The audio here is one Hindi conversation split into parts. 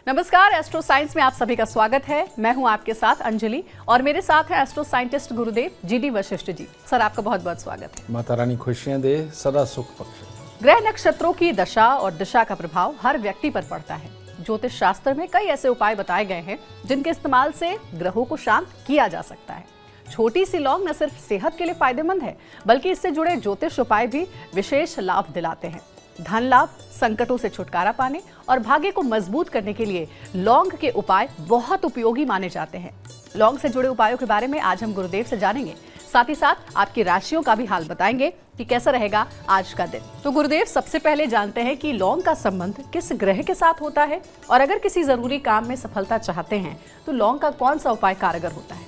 नमस्कार, एस्ट्रो साइंस में आप सभी का स्वागत है। मैं हूं आपके साथ अंजलि और मेरे साथ है एस्ट्रो साइंटिस्ट गुरुदेव जीडी वशिष्ठ जी। सर, आपका बहुत बहुत स्वागत है। माता रानी खुशियां दे, सदा सुख बख्शे। ग्रह नक्षत्रों की दशा और दिशा का प्रभाव हर व्यक्ति पर पड़ता है। ज्योतिष शास्त्र में कई ऐसे उपाय बताए गए हैं जिनके इस्तेमाल से ग्रहों को शांत किया जा सकता है। छोटी सी लौंग न सिर्फ सेहत के लिए फायदेमंद है, बल्कि इससे जुड़े ज्योतिष उपाय भी विशेष लाभ दिलाते हैं। धन लाभ, संकटों से छुटकारा पाने और भाग्य को मजबूत करने के लिए लौंग के उपाय बहुत उपयोगी माने जाते हैं। लौंग से जुड़े उपायों के बारे में आज हम गुरुदेव से जानेंगे। साथ ही साथ आपकी राशियों का भी हाल बताएंगे कि कैसा रहेगा आज का दिन। तो गुरुदेव, सबसे पहले जानते हैं कि लौंग का संबंध किस ग्रह के साथ होता है, और अगर किसी जरूरी काम में सफलता चाहते हैं तो लौंग का कौन सा उपाय कारगर होता है?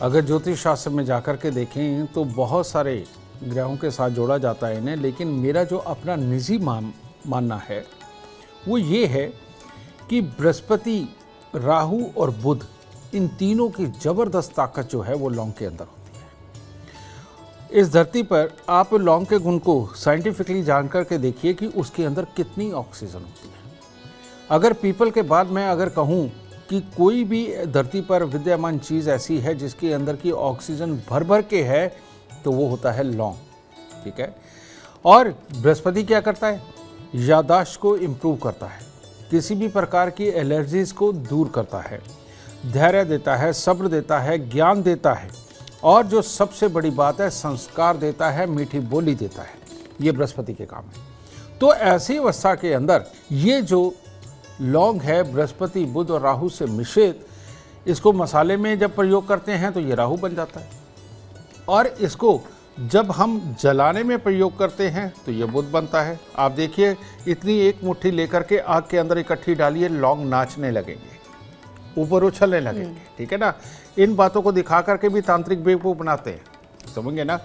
अगर ज्योतिष शास्त्र में जाकर के देखें तो बहुत सारे ग्रहों के साथ जोड़ा जाता है इन्हें, लेकिन मेरा जो अपना निजी मानना है वो ये है कि बृहस्पति, राहु और बुध, इन तीनों की जबरदस्त ताकत जो है वो लौंग के अंदर होती है। इस धरती पर आप लौंग के गुण को साइंटिफिकली जानकर के देखिए कि उसके अंदर कितनी ऑक्सीजन होती है। अगर पीपल के बाद मैं अगर कहूँ कि कोई भी धरती पर विद्यमान चीज़ ऐसी है जिसके अंदर की ऑक्सीजन भर भर के है तो वो होता है लौंग। ठीक है। और बृहस्पति क्या करता है? याददाश्त को इम्प्रूव करता है, किसी भी प्रकार की एलर्जीज को दूर करता है, धैर्य देता है, सब्र देता है, ज्ञान देता है, और जो सबसे बड़ी बात है संस्कार देता है, मीठी बोली देता है। ये बृहस्पति के काम है। तो ऐसी अवस्था के अंदर ये जो लौंग है बृहस्पति, बुध और राहु से मिश्रित, इसको मसाले में जब प्रयोग करते हैं तो ये राहु बन जाता है, और इसको जब हम जलाने में प्रयोग करते हैं तो ये बुध बनता है। आप देखिए, इतनी एक मुट्ठी लेकर के आग के अंदर इकट्ठी डालिए, लौंग नाचने लगेंगे, ऊपर उछलने लगेंगे। ठीक है ना। इन बातों को दिखा करके भी तांत्रिक बेवकूफ़ बनाते हैं, समझेंगे ना।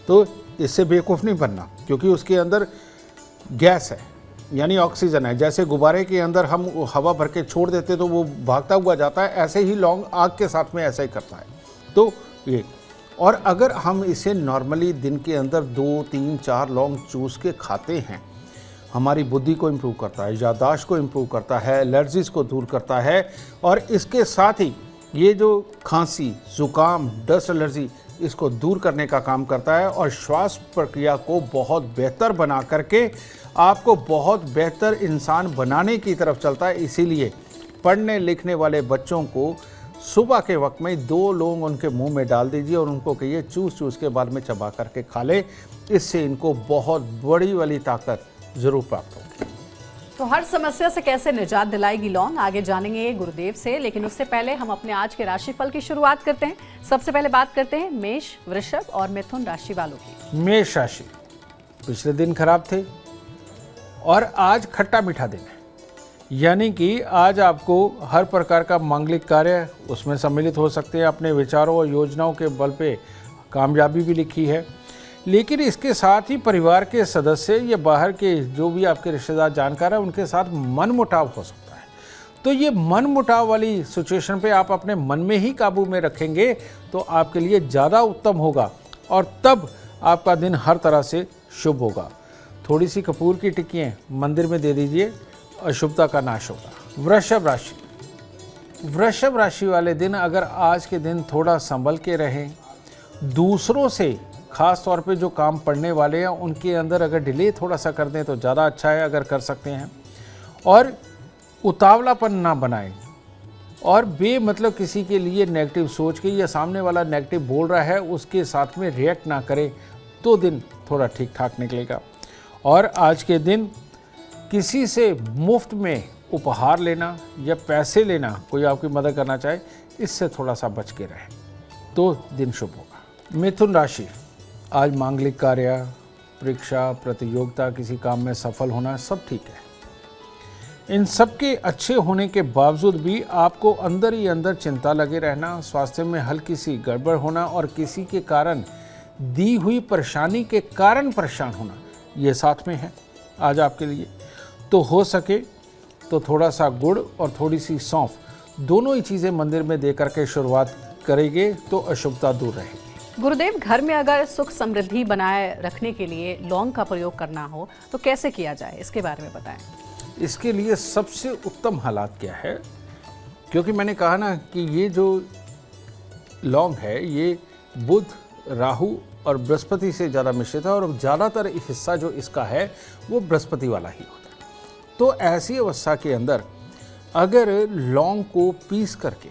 तो इससे बेवकूफ़ नहीं बनना, क्योंकि उसके अंदर गैस है, यानी ऑक्सीजन है। जैसे गुब्बारे के अंदर हम हवा भर के छोड़ देते तो वो भागता हुआ जाता है, ऐसे ही लौंग आग के साथ में ऐसा ही करता है। तो ये, और अगर हम इसे नॉर्मली दिन के अंदर 2, 3, 4 लौंग चूस के खाते हैं, हमारी बुद्धि को इम्प्रूव करता है, याददाश्त को इम्प्रूव करता है, एलर्जीज को दूर करता है, और इसके साथ ही ये जो खांसी, जुकाम, डस्ट एलर्जी, इसको दूर करने का काम करता है, और श्वास प्रक्रिया को बहुत बेहतर बना करके आपको बहुत बेहतर इंसान बनाने की तरफ चलता है। इसीलिए पढ़ने लिखने वाले बच्चों को सुबह के वक्त में 2 लौंग उनके मुंह में डाल दीजिए और उनको कहिए चूस चूस के बाद में चबा करके खा ले। इससे इनको बहुत बड़ी वाली ताकत जरूर प्राप्त होगी। तो हर समस्या से कैसे निजात दिलाएगी लौंग, आगे जानेंगे गुरुदेव से। लेकिन उससे पहले हम अपने आज के राशिफल की शुरुआत करते हैं। सबसे पहले बात करते हैं मेष, वृषभ और मिथुन राशि वालों की। मेष राशि, पिछले दिन खराब थे और आज खट्टा मीठा दिन है, यानी कि आज आपको हर प्रकार का मांगलिक कार्य उसमें सम्मिलित हो सकते हैं। अपने विचारों और योजनाओं के बल पे कामयाबी भी लिखी है, लेकिन इसके साथ ही परिवार के सदस्य या बाहर के जो भी आपके रिश्तेदार जानकार हैं उनके साथ मनमुटाव हो सकता है। तो ये मनमुटाव वाली सिचुएशन पे आप अपने मन में ही काबू में रखेंगे तो आपके लिए ज़्यादा उत्तम होगा, और तब आपका दिन हर तरह से शुभ होगा। थोड़ी सी कपूर की टिक्कियाँ मंदिर में दे दीजिए, अशुभता का नाश होगा। वृषभ राशि, वृषभ राशि वाले दिन अगर आज के दिन थोड़ा संभल के रहें, दूसरों से खास तौर पे जो काम पड़ने वाले हैं उनके अंदर अगर डिले थोड़ा सा कर दें तो ज़्यादा अच्छा है, अगर कर सकते हैं। और उतावलापन ना बनाएं, और बेमतलब किसी के लिए नेगेटिव सोच के या सामने वाला नेगेटिव बोल रहा है उसके साथ में रिएक्ट ना करें तो दिन थोड़ा ठीक ठाक निकलेगा। और आज के दिन किसी से मुफ्त में उपहार लेना या पैसे लेना, कोई आपकी मदद करना चाहे, इससे थोड़ा सा बच के रहें तो दिन शुभ होगा। मिथुन राशि, आज मांगलिक कार्य, परीक्षा, प्रतियोगिता, किसी काम में सफल होना सब ठीक है। इन सब के अच्छे होने के बावजूद भी आपको अंदर ही अंदर चिंता लगे रहना, स्वास्थ्य में हल्की सी गड़बड़ होना और किसी के कारण दी हुई परेशानी के कारण परेशान होना, ये साथ में है आज आपके लिए। तो हो सके तो थोड़ा सा गुड़ और थोड़ी सी सौंफ, दोनों ही चीज़ें मंदिर में दे करके शुरुआत करेंगे तो अशुभता दूर रहेगी। गुरुदेव, घर में अगर सुख समृद्धि बनाए रखने के लिए लौंग का प्रयोग करना हो तो कैसे किया जाए, इसके बारे में बताएं। इसके लिए सबसे उत्तम हालात क्या है, क्योंकि मैंने कहा ना कि ये जो लौंग है ये बुध, राहु और बृहस्पति से ज़्यादा मिश्रित है और ज़्यादातर हिस्सा जो इसका है वो बृहस्पति वाला ही होता है। तो ऐसी अवस्था के अंदर अगर लौंग को पीस करके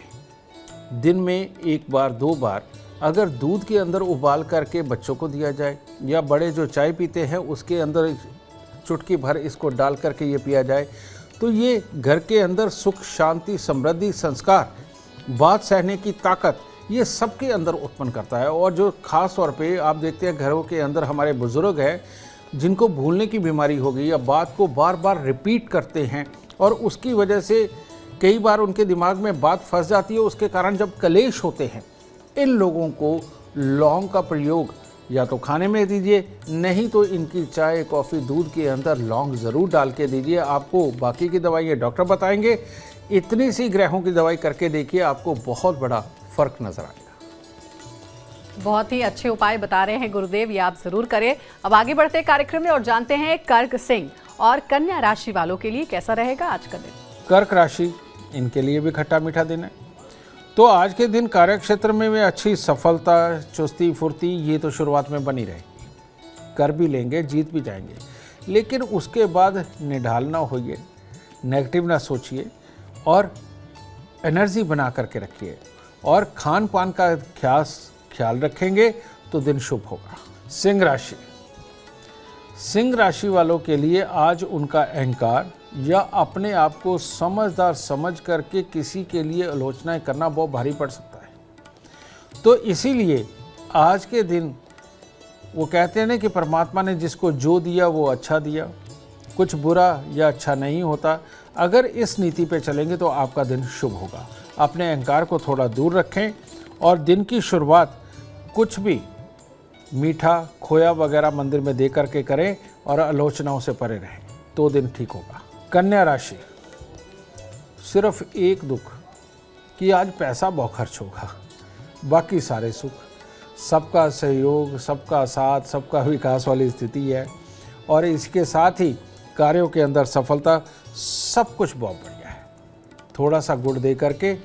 दिन में एक बार 2 बार अगर दूध के अंदर उबाल करके बच्चों को दिया जाए, या बड़े जो चाय पीते हैं उसके अंदर चुटकी भर इसको डाल करके ये पिया जाए, तो ये घर के अंदर सुख, शांति, समृद्धि, संस्कार, बात सहने की ताकत, ये सबके अंदर उत्पन्न करता है। और जो खास तौर पे आप देखते हैं घरों के अंदर हमारे बुजुर्ग हैं जिनको भूलने की बीमारी हो गई या बात को बार बार रिपीट करते हैं और उसकी वजह से कई बार उनके दिमाग में बात फंस जाती है, उसके कारण जब कलेश होते हैं, इन लोगों को लौंग का प्रयोग या तो खाने में दीजिए, नहीं तो इनकी चाय, कॉफ़ी, दूध के अंदर लौंग ज़रूर डाल के दीजिए। आपको बाकी की दवाइयाँ डॉक्टर बताएंगे, इतनी सी ग्रहों की दवाई करके देखिए, आपको बहुत बड़ा फ़र्क नज़र आएगा। बहुत ही अच्छे उपाय बता रहे हैं गुरुदेव, ये आप जरूर करें। अब आगे बढ़ते हैं कार्यक्रम में और जानते हैं कर्क सिंह और कन्या राशि वालों के लिए कैसा रहेगा आज का दिन। कर्क राशि, इनके लिए भी खट्टा मीठा दिन है। तो आज के दिन कार्य क्षेत्र में वे अच्छी सफलता, चुस्ती, फुर्ती ये तो शुरुआत में बनी रहेगी, कर भी लेंगे, जीत भी जाएंगे, लेकिन उसके बाद निढाल ना होइए, नेगेटिव ना सोचिए और एनर्जी बना करके रखिए और खान पान का ख्याल रखेंगे तो दिन शुभ होगा। सिंह राशि, सिंह राशि वालों के लिए आज उनका अहंकार या अपने आप को समझदार समझ करके किसी के लिए आलोचनाएं करना बहुत भारी पड़ सकता है। तो इसीलिए आज के दिन वो कहते हैं ना कि परमात्मा ने जिसको जो दिया वो अच्छा दिया, कुछ बुरा या अच्छा नहीं होता। अगर इस नीति पे चलेंगे तो आपका दिन शुभ होगा। अपने अहंकार को थोड़ा दूर रखें और दिन की शुरुआत कुछ भी मीठा, खोया वगैरह मंदिर में दे करके करें और आलोचनाओं से परे रहें, तो दिन ठीक होगा। कन्या राशि, सिर्फ एक दुख कि आज पैसा बहुत खर्च होगा, बाकी सारे सुख, सबका सहयोग, सबका साथ, सबका विकास वाली स्थिति है और इसके साथ ही कार्यों के अंदर सफलता, सब कुछ बहुत बढ़िया है। थोड़ा सा गुड़ दे करके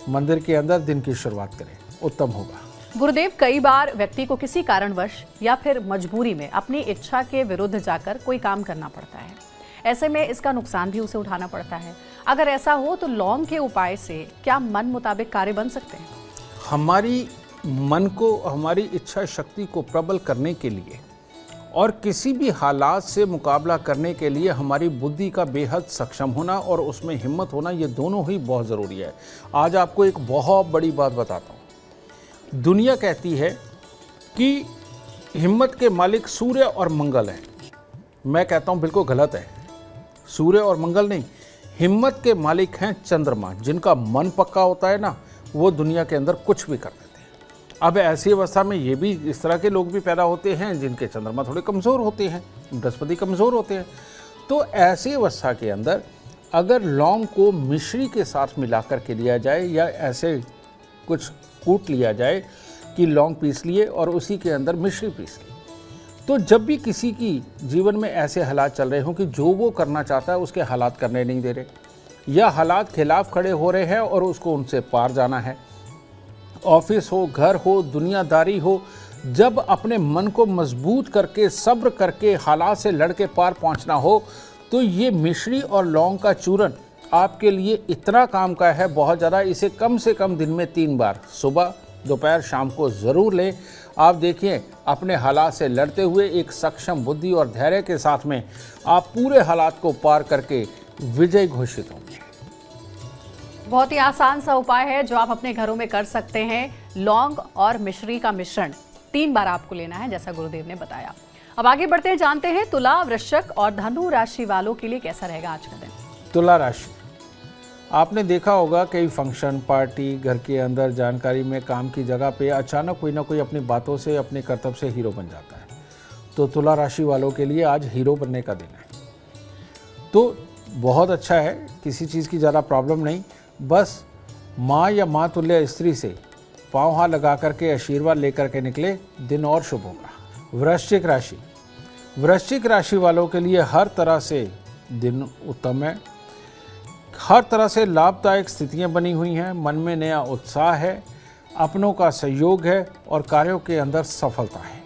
मंदिर के अंदर दिन की शुरुआत करें, उत्तम होगा। गुरुदेव, कई बार व्यक्ति को किसी कारणवश या फिर मजबूरी में अपनी इच्छा के विरुद्ध जाकर कोई काम करना पड़ता है, ऐसे में इसका नुकसान भी उसे उठाना पड़ता है। अगर ऐसा हो तो लौंग के उपाय से क्या मन मुताबिक कार्य बन सकते हैं? हमारी मन को, हमारी इच्छा शक्ति को प्रबल करने के लिए और किसी भी हालात से मुकाबला करने के लिए हमारी बुद्धि का बेहद सक्षम होना और उसमें हिम्मत होना, ये दोनों ही बहुत ज़रूरी है। आज आपको एक बहुत बड़ी बात बताता हूँ। दुनिया कहती है कि हिम्मत के मालिक सूर्य और मंगल हैं। मैं कहता हूँ बिल्कुल गलत है। सूर्य और मंगल नहीं, हिम्मत के मालिक हैं चंद्रमा। जिनका मन पक्का होता है ना, वो दुनिया के अंदर कुछ भी कर देते हैं। अब ऐसी अवस्था में ये भी, इस तरह के लोग भी पैदा होते हैं जिनके चंद्रमा थोड़े कमज़ोर होते हैं, बृहस्पति कमज़ोर होते हैं। तो ऐसी अवस्था के अंदर अगर लौंग को मिश्री के साथ मिला करके लिया जाए या ऐसे कुछ कूट लिया जाए कि लौंग पीस लिए और उसी के अंदर मिश्री पीस ली, तो जब भी किसी की जीवन में ऐसे हालात चल रहे हों कि जो वो करना चाहता है उसके हालात करने नहीं दे रहे या हालात खिलाफ खड़े हो रहे हैं और उसको उनसे पार जाना है, ऑफिस हो, घर हो, दुनियादारी हो, जब अपने मन को मजबूत करके, सब्र करके हालात से लड़ के पार पहुंचना हो, तो ये मिश्री और लौंग का चूरन आपके लिए इतना काम का है, बहुत ज़्यादा। इसे कम से कम दिन में 3 बार, सुबह, दोपहर, शाम को ज़रूर लें। आप देखिए, अपने हालात से लड़ते हुए एक सक्षम बुद्धि और धैर्य के साथ में आप पूरे हालात को पार करके विजय घोषित होंगे। बहुत ही आसान सा उपाय है जो आप अपने घरों में कर सकते हैं। लौंग और मिश्री का मिश्रण 3 बार आपको लेना है, जैसा गुरुदेव ने बताया। अब आगे बढ़ते हैं, जानते हैं तुला, वृश्चिक और धनु राशि वालों के लिए कैसा रहेगा आज का दिन। तुला राशि, आपने देखा होगा कई फंक्शन, पार्टी, घर के अंदर, जानकारी में, काम की जगह पे अचानक कोई ना कोई अपनी बातों से, अपने कर्तव्य से हीरो बन जाता है। तो तुला राशि वालों के लिए आज हीरो बनने का दिन है। तो बहुत अच्छा है, किसी चीज़ की ज़्यादा प्रॉब्लम नहीं, बस माँ या माँ तुल्य स्त्री से पाँव हाथ लगा करके आशीर्वाद लेकर के निकले, दिन और शुभ होगा। वृश्चिक राशि, वृश्चिक राशि वालों के लिए हर तरह से दिन उत्तम है। हर तरह से लाभदायक स्थितियां बनी हुई हैं, मन में नया उत्साह है, अपनों का सहयोग है और कार्यों के अंदर सफलता है।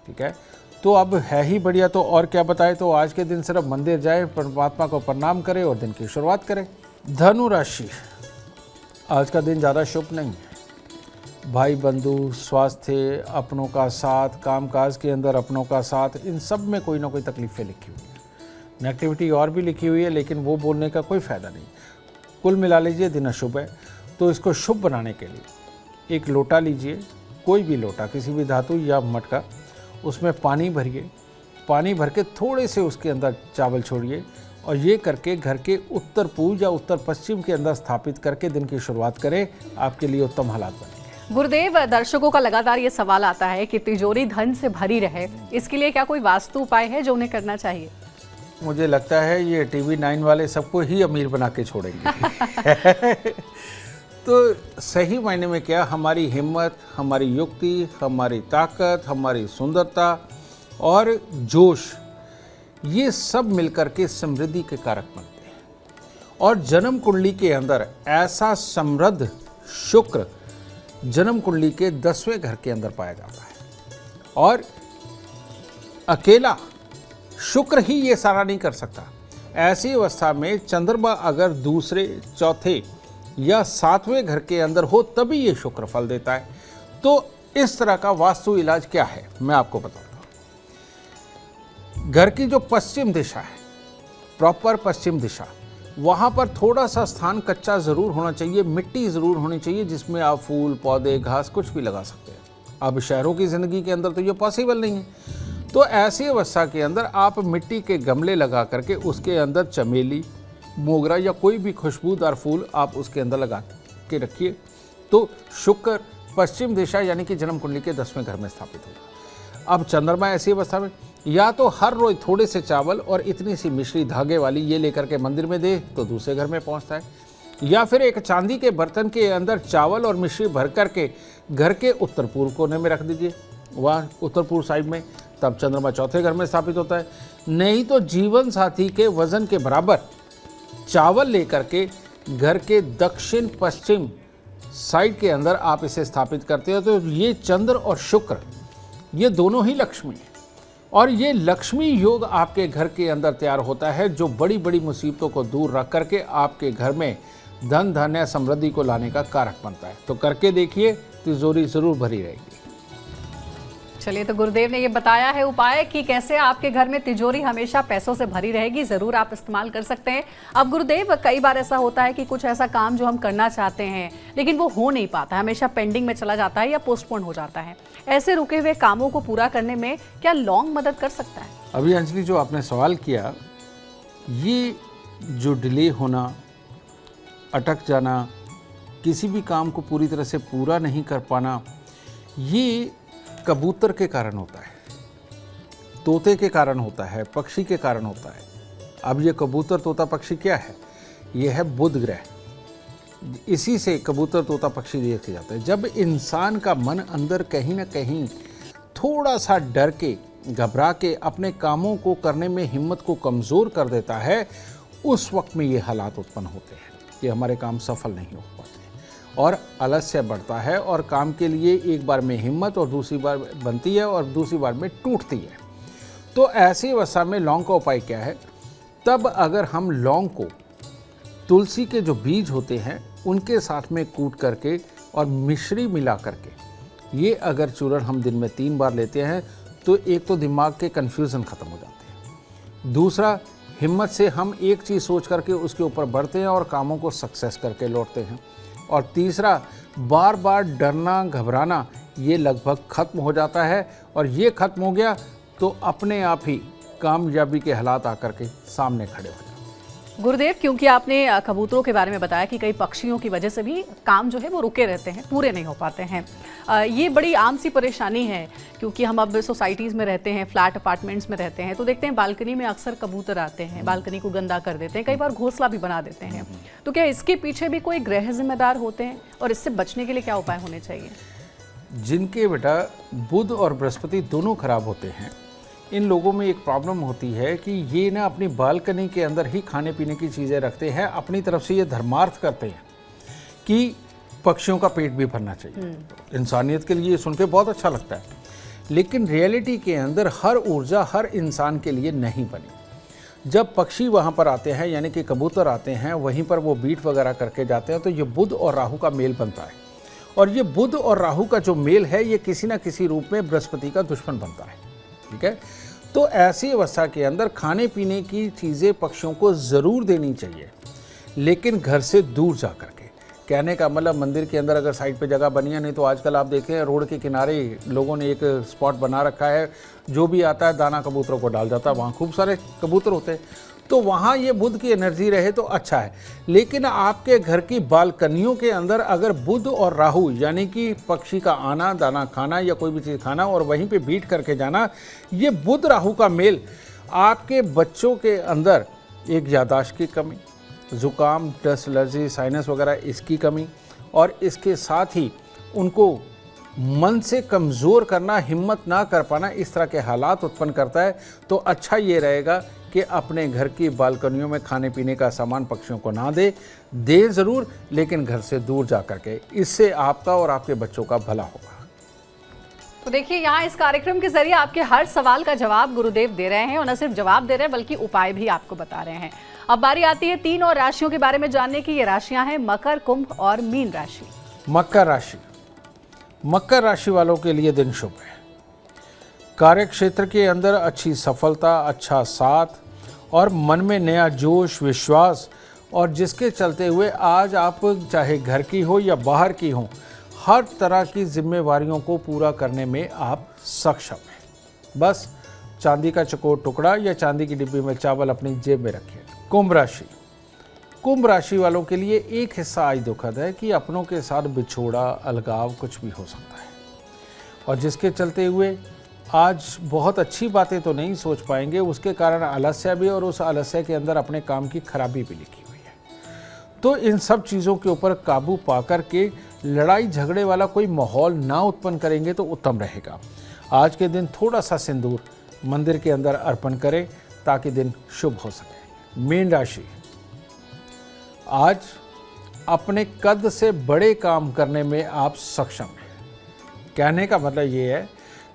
ठीक है, तो अब है ही बढ़िया, तो और क्या बताएं। तो आज के दिन सिर्फ मंदिर जाएं, परमात्मा को प्रणाम करें और दिन की शुरुआत करें। धनु राशि, आज का दिन ज़्यादा शुभ नहीं है। भाई बंधु, स्वास्थ्य, अपनों का साथ, कामकाज के अंदर अपनों का साथ, इन सब में कोई ना कोई तकलीफ़ें लिखी हुई हैं। नेगेटिविटी और भी लिखी हुई है, लेकिन वो बोलने का कोई फ़ायदा नहीं। कुल मिला लीजिए दिन अशुभ है। तो इसको शुभ बनाने के लिए एक लोटा लीजिए, कोई भी लोटा, किसी भी धातु या मटका, उसमें पानी भरिए। पानी भर के थोड़े से उसके अंदर चावल छोड़िए और ये करके घर के उत्तर पूर्व या उत्तर पश्चिम के अंदर स्थापित करके दिन की शुरुआत करें। आपके लिए उत्तम हालात बनेंगे। गुरुदेव, दर्शकों का लगातार ये सवाल आता है कि तिजोरी धन से भरी रहे, इसके लिए क्या कोई वास्तु उपाय है जो उन्हें करना चाहिए? मुझे लगता है ये टीवी 9 वाले सबको ही अमीर बना के छोड़ेंगे। तो सही मायने में क्या, हमारी हिम्मत, हमारी युक्ति, हमारी ताकत, हमारी सुंदरता और जोश, ये सब मिलकर के समृद्धि के कारक बनते हैं। और जन्म कुंडली के अंदर ऐसा समृद्ध शुक्र जन्म कुंडली के 10वें घर के अंदर पाया जाता है और अकेला शुक्र ही ये सारा नहीं कर सकता। ऐसी अवस्था में चंद्रमा अगर दूसरे, चौथे या 7वें घर के अंदर हो तभी ये शुक्र फल देता है। तो इस तरह का वास्तु इलाज क्या है मैं आपको बताता हूँ। घर की जो पश्चिम दिशा है, प्रॉपर पश्चिम दिशा, वहाँ पर थोड़ा सा स्थान कच्चा ज़रूर होना चाहिए, मिट्टी ज़रूर होनी चाहिए जिसमें आप फूल, पौधे, घास कुछ भी लगा सकते हैं। अब शहरों की ज़िंदगी के अंदर तो ये पॉसिबल नहीं है। तो ऐसी अवस्था के अंदर आप मिट्टी के गमले लगा करके उसके अंदर चमेली, मोगरा या कोई भी खुशबूदार फूल आप उसके अंदर लगा के रखिए। तो शुक्र पश्चिम दिशा यानी कि जन्म कुंडली के 10वें घर में स्थापित होगा। अब चंद्रमा ऐसी अवस्था में या तो हर रोज थोड़े से चावल और इतनी सी मिश्री धागे वाली ये लेकर के मंदिर में दे तो दूसरे घर में पहुंचता है, या फिर एक चांदी के बर्तन के अंदर चावल और मिश्री भर करके घर के उत्तर पूर्व कोने में रख दीजिए, वहाँ उत्तर पूर्व साइड में, तब चंद्रमा चौथे घर में स्थापित होता है। नहीं तो जीवन साथी के वजन के बराबर चावल लेकर के घर के दक्षिण पश्चिम साइड के अंदर आप इसे स्थापित करते हो तो ये चंद्र और शुक्र ये दोनों ही लक्ष्मी है और ये लक्ष्मी योग आपके घर के अंदर तैयार होता है जो बड़ी बड़ी मुसीबतों को दूर रख करके आपके घर में धन धान्य समृद्धि को लाने का कारक बनता है। तो करके देखिए, तिजोरी जरूर भरी रहेगी। चलिए, तो गुरुदेव ने ये बताया है उपाय कि कैसे आपके घर में तिजोरी हमेशा पैसों से भरी रहेगी, जरूर आप इस्तेमाल कर सकते हैं। अब गुरुदेव, कई बार ऐसा होता है कि कुछ ऐसा काम जो हम करना चाहते हैं लेकिन वो हो नहीं पाता, हमेशा पेंडिंग में चला जाता है या पोस्टपोन हो जाता है। ऐसे रुके हुए कामों को पूरा करने में क्या लौंग मदद कर सकता है? अभी अंजलि जो आपने सवाल किया, ये जो डिले होना, अटक जाना, किसी भी काम को पूरी तरह से पूरा नहीं कर पाना, ये कबूतर के कारण होता है, तोते के कारण होता है, पक्षी के कारण होता है। अब ये कबूतर, तोता, पक्षी क्या है? ये है बुध ग्रह। इसी से कबूतर, तोता, पक्षी देखे जाते हैं। जब इंसान का मन अंदर कहीं ना कहीं थोड़ा सा डर के, घबरा के अपने कामों को करने में हिम्मत को कमज़ोर कर देता है, उस वक्त में ये हालात उत्पन्न होते हैं कि हमारे काम सफल नहीं हो पाते और आलस्य बढ़ता है और काम के लिए एक बार में हिम्मत और दूसरी बार बनती है और दूसरी बार में टूटती है। तो ऐसी अवस्था में लौंग का उपाय क्या है? तब अगर हम लौंग को तुलसी के जो बीज होते हैं उनके साथ में कूट करके और मिश्री मिला करके ये अगर चूर्ण हम दिन में 3 बार लेते हैं तो एक तो दिमाग के कन्फ्यूज़न ख़त्म हो जाते हैं, दूसरा हिम्मत से हम एक चीज़ सोच करके उसके ऊपर बढ़ते हैं और कामों को सक्सेस करके लौटते हैं, और तीसरा बार बार डरना, घबराना ये लगभग खत्म हो जाता है। और ये खत्म हो गया तो अपने आप ही कामयाबी के हालात आकर के सामने खड़े हो जाते हैं। गुरुदेव, क्योंकि आपने कबूतरों के बारे में बताया कि कई पक्षियों की वजह से भी काम जो है वो रुके रहते हैं, पूरे नहीं हो पाते हैं। ये बड़ी आम सी परेशानी है क्योंकि हम अब सोसाइटीज़ में रहते हैं, फ्लैट अपार्टमेंट्स में रहते हैं, तो देखते हैं बालकनी में अक्सर कबूतर आते हैं, बालकनी को गंदा कर देते हैं, कई बार घोंसला भी बना देते हैं। तो क्या इसके पीछे भी कोई ग्रह जिम्मेदार होते हैं और इससे बचने के लिए क्या उपाय होने चाहिए? जिनके बेटा बुध और बृहस्पति दोनों खराब होते हैं इन लोगों में एक प्रॉब्लम होती है कि ये ना अपनी बालकनी के अंदर ही खाने पीने की चीज़ें रखते हैं, अपनी तरफ से ये धर्मार्थ करते हैं कि पक्षियों का पेट भी भरना चाहिए। इंसानियत के लिए सुन के बहुत अच्छा लगता है, लेकिन रियलिटी के अंदर हर ऊर्जा हर इंसान के लिए नहीं बनी। जब पक्षी वहाँ पर आते हैं, यानी कि कबूतर आते हैं, वहीं पर वो बीट वगैरह करके जाते हैं, तो ये बुध और राहु का मेल बनता है। और ये बुध और राहु का जो मेल है, ये किसी ना किसी रूप में बृहस्पति का दुश्मन बनता है। ठीक है, तो ऐसी अवस्था के अंदर खाने पीने की चीज़ें पक्षियों को ज़रूर देनी चाहिए, लेकिन घर से दूर जा करके। कहने का मतलब मंदिर के अंदर अगर साइड पे जगह बनी है, नहीं तो आजकल आप देखें रोड के किनारे लोगों ने एक स्पॉट बना रखा है, जो भी आता है दाना कबूतरों को डाल जाता है, वहाँ खूब सारे कबूतर होते हैं, तो वहाँ ये बुध की एनर्जी रहे तो अच्छा है। लेकिन आपके घर की बालकनियों के अंदर अगर बुध और राहु, यानी कि पक्षी का आना, दाना खाना या कोई भी चीज़ खाना और वहीं पे बीट करके जाना, ये बुध राहु का मेल आपके बच्चों के अंदर एक याददाश्त की कमी, ज़ुकाम, डस्ट एलर्जी, साइनस वगैरह इसकी कमी, और इसके साथ ही उनको मन से कमज़ोर करना, हिम्मत ना कर पाना, इस तरह के हालात उत्पन्न करता है। तो अच्छा ये रहेगा कि अपने घर की बालकनियों में खाने पीने का सामान पक्षियों को ना दे ज़रूर, लेकिन घर से दूर जा कर के। इससे आपका और आपके बच्चों का भला होगा। तो देखिए, यहाँ इस कार्यक्रम के जरिए आपके हर सवाल का जवाब गुरुदेव दे रहे हैं, और न सिर्फ जवाब दे रहे हैं बल्कि उपाय भी आपको बता रहे हैं। अब बारी आती है 3 और राशियों के बारे में जानने की। ये राशियां हैं मकर, कुंभ और मीन राशि। मकर राशि, मकर राशि वालों के लिए दिन शुभ है। कार्य क्षेत्र के अंदर अच्छी सफलता, अच्छा साथ और मन में नया जोश, विश्वास, और जिसके चलते हुए आज आप चाहे घर की हो या बाहर की हो, हर तरह की जिम्मेवारियों को पूरा करने में आप सक्षम हैं। बस चांदी का चकोर टुकड़ा या चांदी की डिब्बी में चावल अपनी जेब में रखिए। कुंभ राशि, कुंभ राशि वालों के लिए एक हिस्सा आज दुखद है कि अपनों के साथ बिछोड़ा, अलगाव कुछ भी हो सकता है, और जिसके चलते हुए आज बहुत अच्छी बातें तो नहीं सोच पाएंगे, उसके कारण आलस्य भी, और उस आलस्य के अंदर अपने काम की खराबी भी लिखी हुई है। तो इन सब चीज़ों के ऊपर काबू पा कर के लड़ाई झगड़े वाला कोई माहौल ना उत्पन्न करेंगे तो उत्तम रहेगा। आज के दिन थोड़ा सा सिंदूर मंदिर के अंदर अर्पण करें ताकि दिन शुभ हो सके। मीन राशि, आज अपने कद से बड़े काम करने में आप सक्षम हैं। कहने का मतलब ये है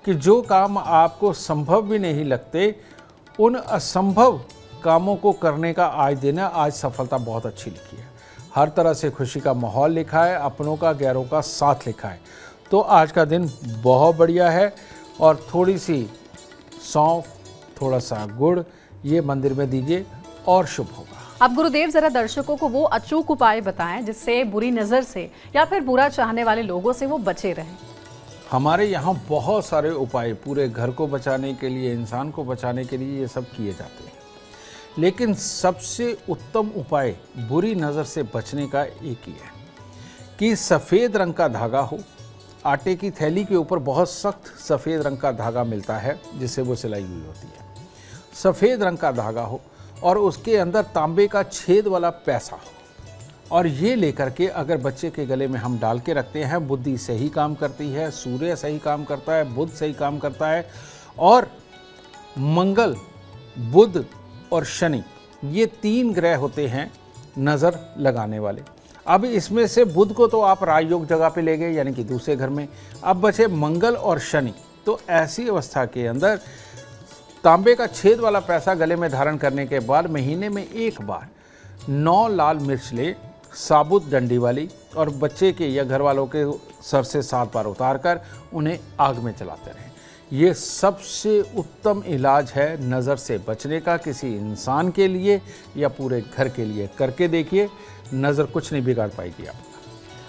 कि जो काम आपको संभव भी नहीं लगते, उन असंभव कामों को करने का आज दिन है। आज सफलता बहुत अच्छी लिखी है, हर तरह से खुशी का माहौल लिखा है, अपनों का गैरों का साथ लिखा है। तो आज का दिन बहुत बढ़िया है, और थोड़ी सी सौंफ, थोड़ा सा गुड़ ये मंदिर में दीजिए और शुभ होगा। अब गुरुदेव जरा दर्शकों को वो अचूक उपाय बताएं जिससे बुरी नज़र से या फिर बुरा चाहने वाले लोगों से वो बचे रहें। हमारे यहाँ बहुत सारे उपाय पूरे घर को बचाने के लिए, इंसान को बचाने के लिए ये सब किए जाते हैं, लेकिन सबसे उत्तम उपाय बुरी नज़र से बचने का एक ही है कि सफ़ेद रंग का धागा हो। आटे की थैली के ऊपर बहुत सख्त सफ़ेद रंग का धागा मिलता है जिससे वो सिलाई हुई होती है। सफ़ेद रंग का धागा हो और उसके अंदर तांबे का छेद वाला पैसा हो, और ये लेकर के अगर बच्चे के गले में हम डाल के रखते हैं, बुद्धि सही काम करती है, सूर्य सही काम करता है, बुध सही काम करता है, और मंगल, बुध और शनि ये 3 ग्रह होते हैं नज़र लगाने वाले। अब इसमें से बुध को तो आप राजयोग जगह पे ले गए, यानी कि दूसरे घर में, अब बचे मंगल और शनि। तो ऐसी अवस्था के अंदर तांबे का छेद वाला पैसा गले में धारण करने के बाद महीने में एक बार 9 लाल मिर्च ले, साबुत डंडी वाली, और बच्चे के या घर वालों के सर से 7 बार उतार कर उन्हें आग में चलाते रहें। ये सबसे उत्तम इलाज है नज़र से बचने का, किसी इंसान के लिए या पूरे घर के लिए। करके देखिए, नज़र कुछ नहीं बिगाड़ पाएगी आप।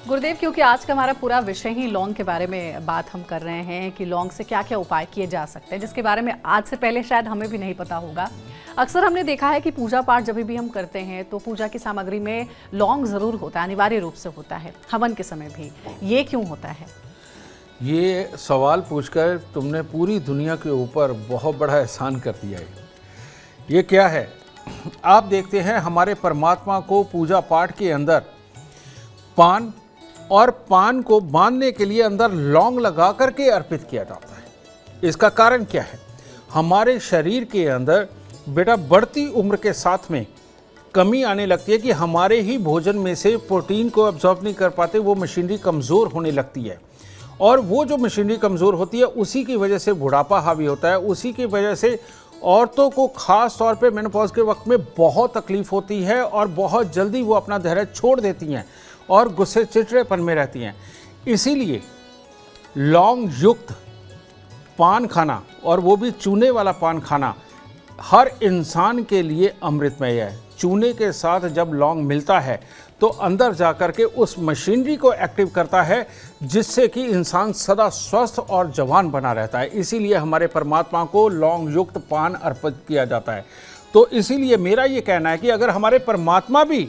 गुरुदेव, क्योंकि आज का हमारा पूरा विषय ही लौंग के बारे में बात हम कर रहे हैं कि लौंग से क्या क्या उपाय किए जा सकते हैं, जिसके बारे में आज से पहले शायद हमें भी नहीं पता होगा। अक्सर हमने देखा है कि पूजा पाठ जब भी हम करते हैं तो पूजा की सामग्री में लौंग ज़रूर होता है, अनिवार्य रूप से होता है, हवन के समय भी। ये क्यों होता है? ये सवाल पूछकर तुमने पूरी दुनिया के ऊपर बहुत बड़ा एहसान कर दिया है। ये क्या है? आप देखते हैं हमारे परमात्मा को पूजा पाठ के अंदर पान, और पान को बांधने के लिए अंदर लौंग लगा करके अर्पित किया जाता है। इसका कारण क्या है? हमारे शरीर के अंदर बेटा बढ़ती उम्र के साथ में कमी आने लगती है कि हमारे ही भोजन में से प्रोटीन को एब्जॉर्ब नहीं कर पाते, वो मशीनरी कमज़ोर होने लगती है। और वो जो मशीनरी कमज़ोर होती है उसी की वजह से बुढ़ापा हावी होता है, उसी की वजह से औरतों को ख़ास तौर पे मेनोपॉज के वक्त में बहुत तकलीफ़ होती है और बहुत जल्दी वो अपना धैर्य छोड़ देती हैं और गुस्से चिड़चिड़ेपन में रहती हैं। इसीलिए लौंग युक्त पान खाना, और वो भी चूने वाला पान खाना, हर इंसान के लिए अमृतमय है। चूने के साथ जब लौंग मिलता है तो अंदर जाकर के उस मशीनरी को एक्टिव करता है, जिससे कि इंसान सदा स्वस्थ और जवान बना रहता है। इसीलिए हमारे परमात्मा को लौंग युक्त पान अर्पित किया जाता है। तो इसीलिए मेरा ये कहना है कि अगर हमारे परमात्मा भी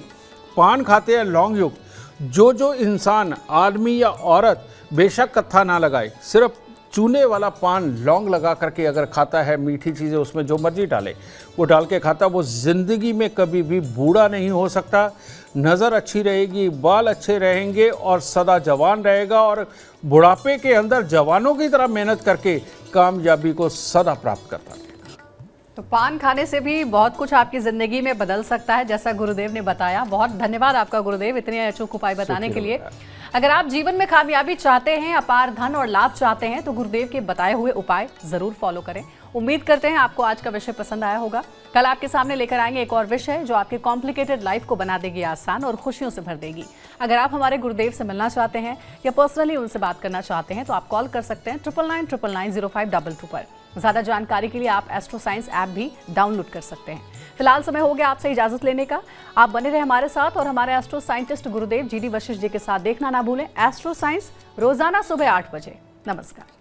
पान खाते हैं लौंग युक्त, जो इंसान आदमी या औरत बेशक कत्था ना लगाए, सिर्फ चूने वाला पान लौंग लगा करके अगर खाता है, मीठी चीज़ें उसमें जो मर्जी डाले वो डाल के खाता, वो ज़िंदगी में कभी भी बूढ़ा नहीं हो सकता। नज़र अच्छी रहेगी, बाल अच्छे रहेंगे और सदा जवान रहेगा, और बुढ़ापे के अंदर जवानों की तरह मेहनत करके कामयाबी को सदा प्राप्त करता है। तो पान खाने से भी बहुत कुछ आपकी ज़िंदगी में बदल सकता है, जैसा गुरुदेव ने बताया। बहुत धन्यवाद आपका गुरुदेव, इतने अचूक उपाय बताने के लिए। अगर आप जीवन में कामयाबी चाहते हैं, अपार धन और लाभ चाहते हैं, तो गुरुदेव के बताए हुए उपाय ज़रूर फॉलो करें। उम्मीद करते हैं आपको आज का विषय पसंद आया होगा। कल आपके सामने लेकर आएंगे एक और विषय जो आपके कॉम्प्लिकेटेड लाइफ को बना देगी आसान और खुशियों से भर देगी। अगर आप हमारे गुरुदेव से मिलना चाहते हैं या पर्सनली उनसे बात करना चाहते हैं तो आप कॉल कर सकते हैं 9999905222 पर। ज़्यादा जानकारी के लिए आप एस्ट्रो साइंस ऐप भी डाउनलोड कर सकते हैं। फिलहाल समय हो गया आपसे इजाजत लेने का। आप बने रहे हमारे साथ और हमारे एस्ट्रो साइंटिस्ट गुरुदेव GD वशिष्ठ जी के साथ देखना ना भूलें एस्ट्रो साइंस, रोजाना सुबह 8 बजे। नमस्कार।